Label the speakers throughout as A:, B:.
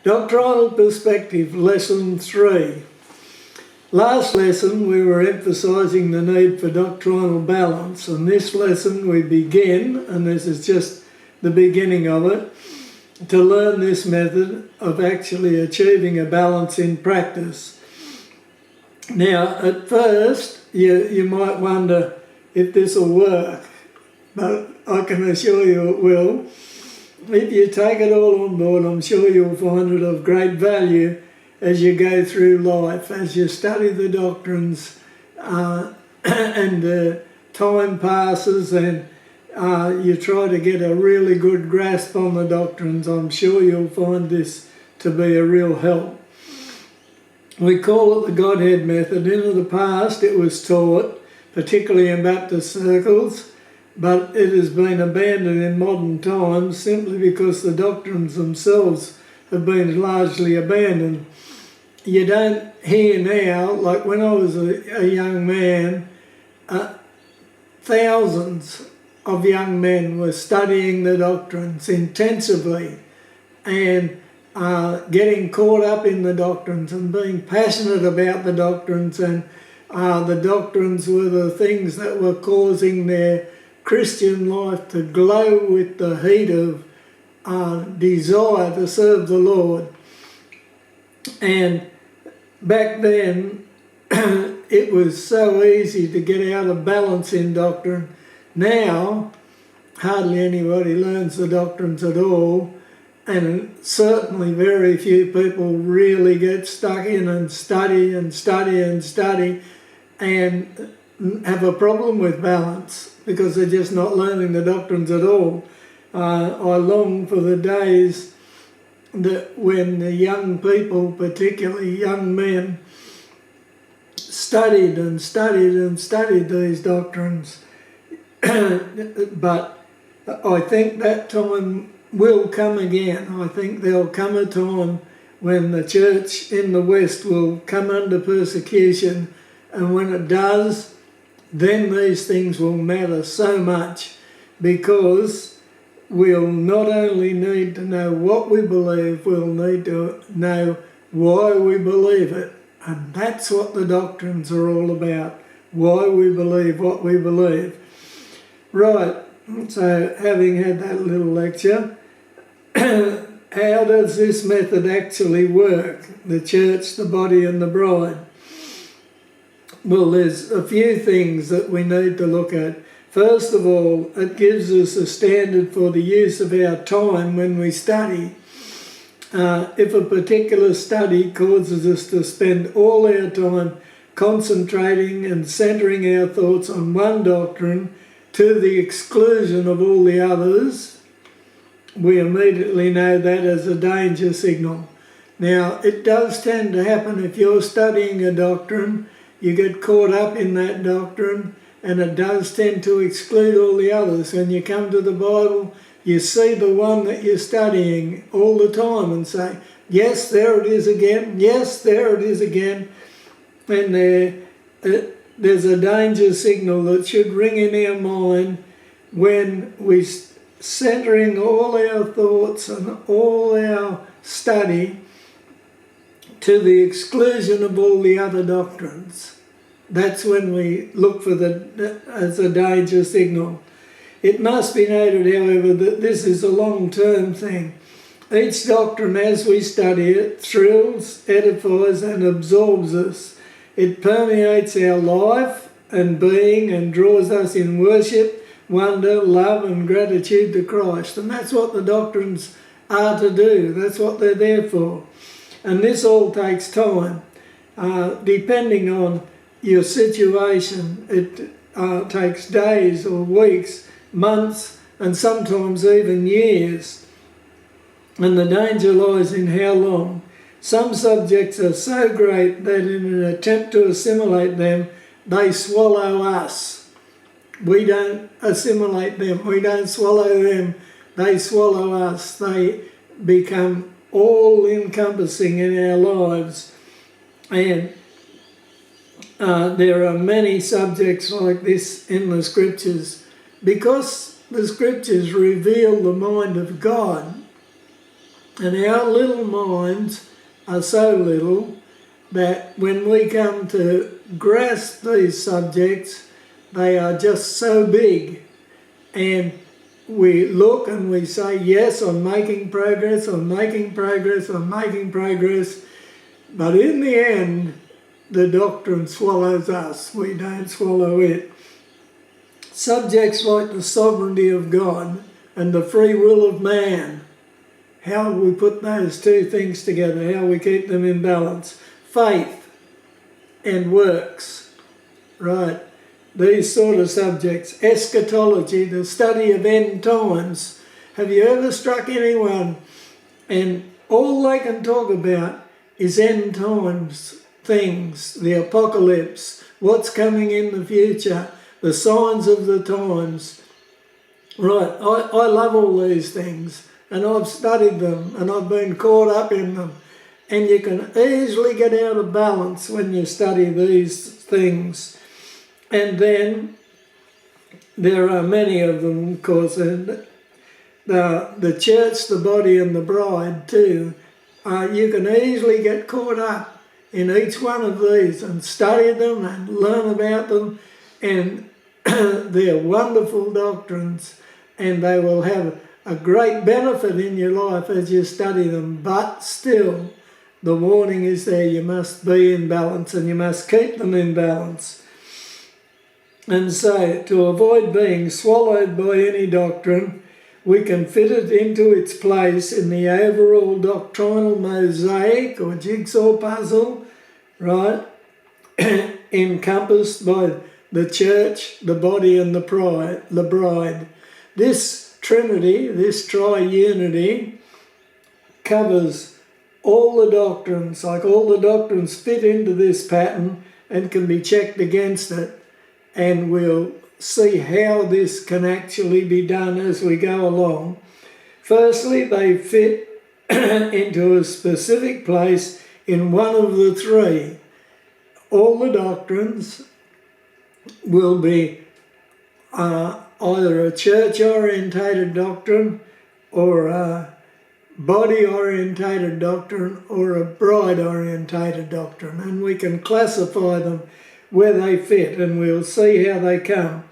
A: Doctrinal Perspective, Lesson 3. Last lesson we were emphasising the need for doctrinal balance, and this lesson we begin, and this is just the beginning of it, to learn this method of actually achieving a balance in practice. Now, at first, you might wonder if this will work, but I can assure you it will. If you take it all on board, I'm sure you'll find it of great value as you go through life, as you study the doctrines and time passes and you try to get a really good grasp on the doctrines. I'm sure you'll find this to be a real help. We call it the Godhead method. In the past it was taught, particularly in Baptist circles, but it has been abandoned in modern times simply because the doctrines themselves have been largely abandoned. You don't hear now, like when I was a young man, thousands of young men were studying the doctrines intensively and getting caught up in the doctrines and being passionate about the doctrines, and the doctrines were the things that were causing their Christian life to glow with the heat of desire to serve the Lord. And back then it was so easy to get out of balance in doctrine. Now hardly anybody learns the doctrines at all, and certainly very few people really get stuck in and study and study and study and have a problem with balance because they're just not learning the doctrines at all. I long for the days that when the young people, particularly young men, studied and studied and studied these doctrines. But I think that time will come again. I think there'll come a time when the church in the West will come under persecution, and when it does, then these things will matter so much, because we'll not only need to know what we believe, we'll need to know why we believe it. And that's what the doctrines are all about, why we believe what we believe. Right, so having had that little lecture, how does this method actually work? The church, the body and the bride. Well, there's a few things that we need to look at. First of all, it gives us a standard for the use of our time when we study. If a particular study causes us to spend all our time concentrating and centering our thoughts on one doctrine to the exclusion of all the others, we immediately know that as a danger signal. Now, it does tend to happen if you're studying a doctrine, you get caught up in that doctrine, and it does tend to exclude all the others. When you come to the Bible, you see the one that you're studying all the time and say, yes, there it is again, yes, there it is again. And there's a danger signal that should ring in our mind when we're centering all our thoughts and all our study to the exclusion of all the other doctrines. That's when we look for as a danger signal. It must be noted, however, that this is a long-term thing. Each doctrine, as we study it, thrills, edifies and absorbs us. It permeates our life and being and draws us in worship, wonder, love and gratitude to Christ. And that's what the doctrines are to do. That's what they're there for. And this all takes time. Depending on your situation, it takes days or weeks, months, and sometimes even years. And the danger lies in how long. Some subjects are so great that in an attempt to assimilate them, they swallow us. We don't assimilate them, we don't swallow them, they swallow us. They become all-encompassing in our lives. And there are many subjects like this in the Scriptures, because the Scriptures reveal the mind of God. And our little minds are so little that when we come to grasp these subjects, they are just so big. And we look and we say, yes, I'm making progress, I'm making progress, I'm making progress. But in the end, the doctrine swallows us. We don't swallow it. Subjects like the sovereignty of God and the free will of man, how we put those two things together, how we keep them in balance. Faith and works, right? These sort of subjects. Eschatology, the study of end times. Have you ever struck anyone and all they can talk about is end times things, the apocalypse, what's coming in the future, the signs of the times. Right, I love all these things and I've studied them and I've been caught up in them. And you can easily get out of balance when you study these things. And then there are many of them, of course, and the church, the body and the bride too. You can easily get caught up in each one of these and study them and learn about them, and they're wonderful doctrines and they will have a great benefit in your life as you study them. But still, the warning is there, you must be in balance and you must keep them in balance. And so, to avoid being swallowed by any doctrine, we can fit it into its place in the overall doctrinal mosaic or jigsaw puzzle, right? Encompassed by the church, the body and the bride. This Trinity, this triunity, covers all the doctrines, like all the doctrines fit into this pattern and can be checked against it. And we'll see how this can actually be done as we go along. Firstly, they fit into a specific place in one of the three. All the doctrines will be either a church-orientated doctrine or a body-orientated doctrine or a bride-orientated doctrine, and we can classify them where they fit, and we'll see how they come.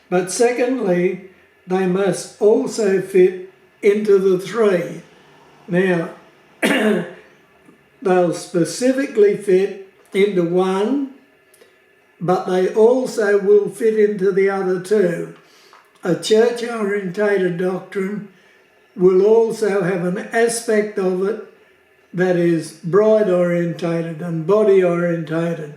A: But secondly, they must also fit into the three. Now, they'll specifically fit into one, but they also will fit into the other two. A church-orientated doctrine will also have an aspect of it that is bride-orientated and body-orientated.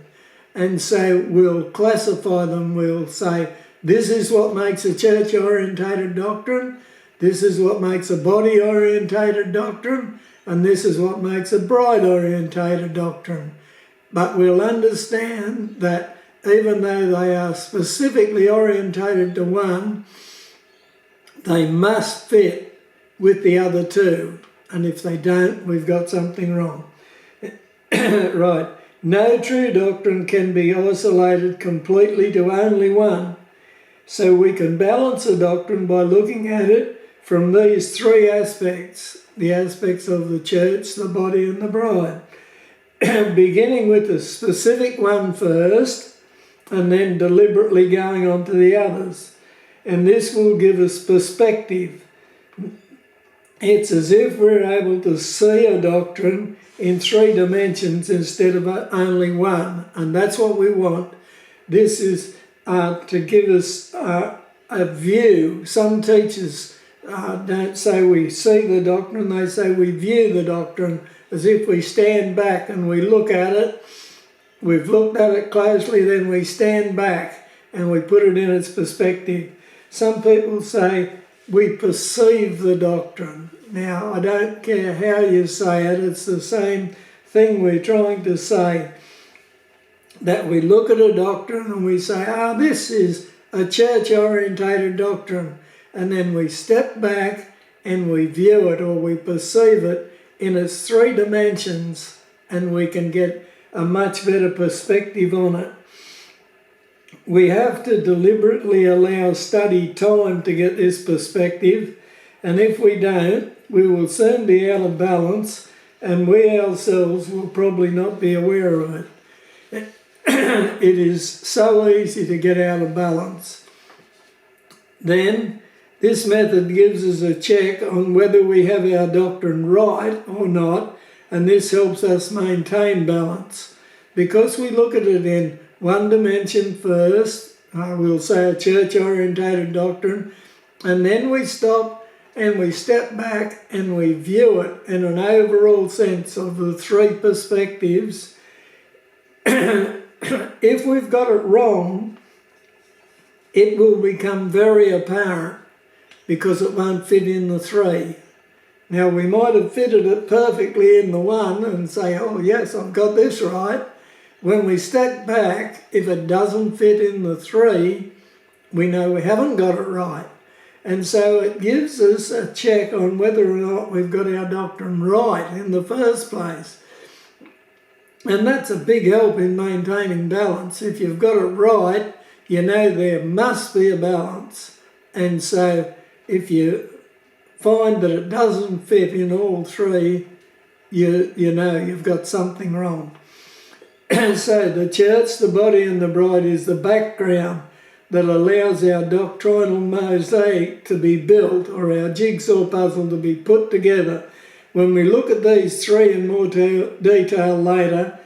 A: And so we'll classify them, we'll say, this is what makes a church-orientated doctrine, this is what makes a body-orientated doctrine, and this is what makes a bride-orientated doctrine. But we'll understand that even though they are specifically orientated to one, they must fit with the other two. And if they don't, we've got something wrong. Right. No true doctrine can be isolated completely to only one. So we can balance a doctrine by looking at it from these three aspects, the aspects of the church, the body and the bride. Beginning with the specific one first and then deliberately going on to the others. And this will give us perspective. It's as if we're able to see a doctrine in three dimensions instead of only one, and that's what we want. This is to give us a view. Some teachers don't say we see the doctrine, they say we view the doctrine, as if we stand back and we look at it. We've looked at it closely, then we stand back and we put it in its perspective. Some people say we perceive the doctrine. Now, I don't care how you say it, it's the same thing we're trying to say. That we look at a doctrine and we say, this is a church-orientated doctrine. And then we step back and we view it or we perceive it in its three dimensions, and we can get a much better perspective on it. We have to deliberately allow study time to get this perspective, And if we don't, we will soon be out of balance, and we ourselves will probably not be aware of it. It is so easy to get out of balance. Then, this method gives us a check on whether we have our doctrine right or not, and this helps us maintain balance. Because we look at it in one dimension first, we'll say a church-orientated doctrine, and then we stop and we step back and we view it in an overall sense of the three perspectives. If we've got it wrong, it will become very apparent because it won't fit in the three. Now, we might have fitted it perfectly in the one and say, oh yes, I've got this right. When we step back, if it doesn't fit in the three, we know we haven't got it right. And so it gives us a check on whether or not we've got our doctrine right in the first place. And that's a big help in maintaining balance. If you've got it right, you know there must be a balance. And so if you find that it doesn't fit in all three, you know you've got something wrong. So the church, the body and the bride is the background that allows our doctrinal mosaic to be built, or our jigsaw puzzle to be put together. When we look at these three in more detail later,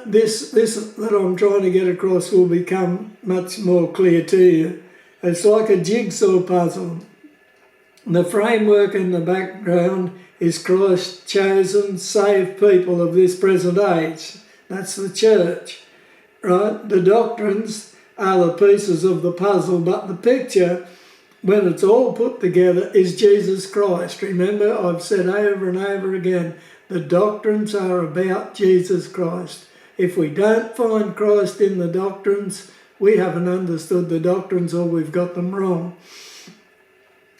A: this that I'm trying to get across will become much more clear to you. It's like a jigsaw puzzle. The framework in the background is Christ's chosen, saved people of this present age. That's the church, right? The doctrines are the pieces of the puzzle, but the picture, when it's all put together, is Jesus Christ. Remember, I've said over and over again, the doctrines are about Jesus Christ. If we don't find Christ in the doctrines, we haven't understood the doctrines or we've got them wrong.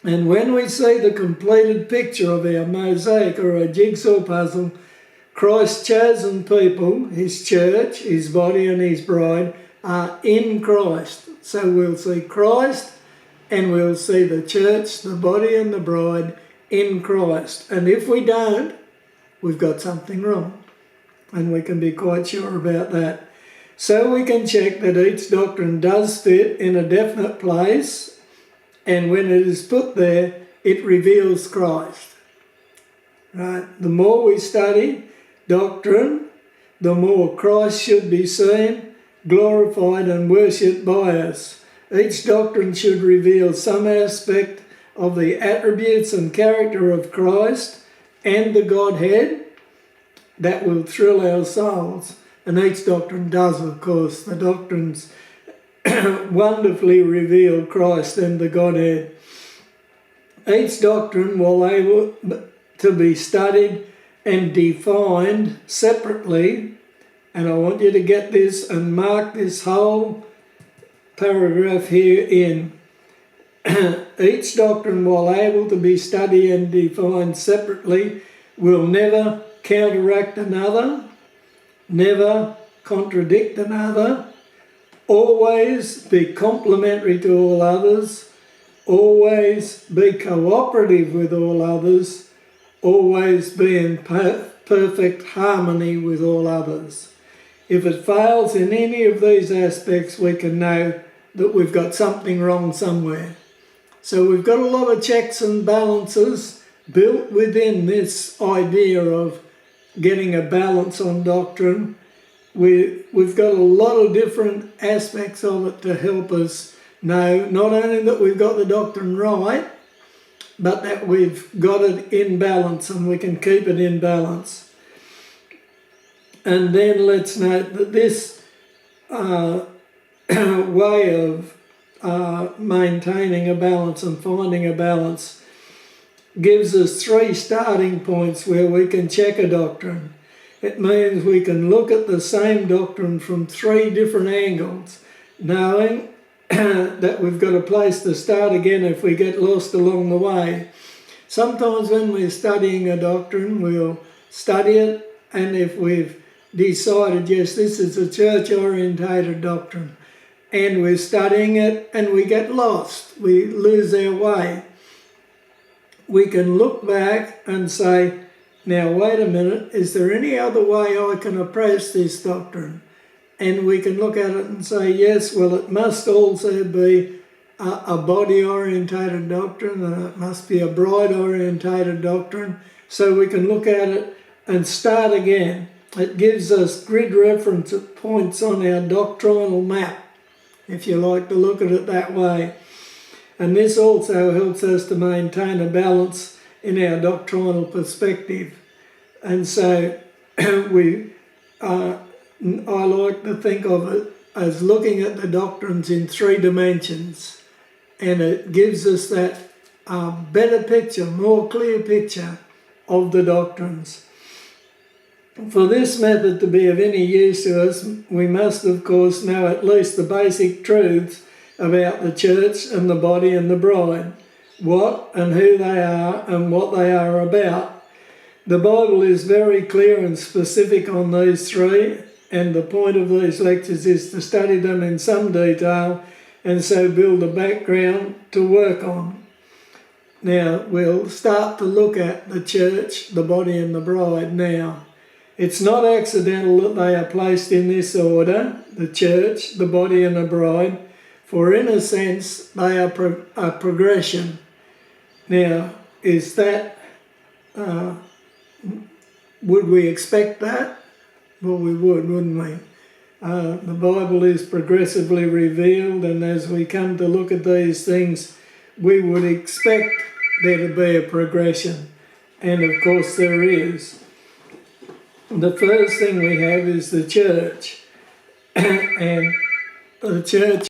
A: And when we see the completed picture of our mosaic or a jigsaw puzzle, Christ's chosen people, his church, his body and his bride, are in Christ. So we'll see Christ and we'll see the church, the body and the bride in Christ. And if we don't, we've got something wrong. And we can be quite sure about that. So we can check that each doctrine does fit in a definite place, and when it is put there, it reveals Christ. Right? The more we study doctrine, the more Christ should be seen, glorified and worshipped by us. Each doctrine should reveal some aspect of the attributes and character of Christ and the Godhead that will thrill our souls. And each doctrine does, of course. The doctrines wonderfully reveal Christ and the Godhead. Each doctrine will able to be studied and defined separately, and I want you to get this and mark this whole paragraph here in. Each doctrine, while able to be studied and defined separately, will never counteract another, never contradict another, always be complementary to all others, always be cooperative with all others, always be in perfect harmony with all others. If it fails in any of these aspects, we can know that we've got something wrong somewhere. So we've got a lot of checks and balances built within this idea of getting a balance on doctrine. We've got a lot of different aspects of it to help us know not only that we've got the doctrine right, but that we've got it in balance and we can keep it in balance. And then let's note that this way of maintaining a balance and finding a balance gives us three starting points where we can check a doctrine. It means we can look at the same doctrine from three different angles, knowing that we've got a place to start again if we get lost along the way. Sometimes when we're studying a doctrine, we'll study it, and if we've decided, yes, this is a church-orientated doctrine, and we're studying it and we get lost, we lose our way. we can look back and say, now wait a minute, is there any other way I can approach this doctrine? And we can look at it and say, yes, well, it must also be a body-orientated doctrine, and it must be a bride-orientated doctrine. So we can look at it and start again. It gives us grid reference points on our doctrinal map, if you like to look at it that way. And this also helps us to maintain a balance in our doctrinal perspective. And so I like to think of it as looking at the doctrines in 3 dimensions, and it gives us that better picture, more clear picture of the doctrines. For this method to be of any use to us, we must of course know at least the basic truths about the church and the body and the bride, what and who they are and what they are about. The Bible is very clear and specific on these 3, and the point of these lectures is to study them in some detail and so build a background to work on. Now we'll start to look at the church, the body and the bride now. It's not accidental that they are placed in this order, the church, the body and the bride, for in a sense they are a progression. Now, is that, would we expect that? Well, we would, wouldn't we? The Bible is progressively revealed, and as we come to look at these things, we would expect there to be a progression. And of course there is. The first thing we have is the church. And the church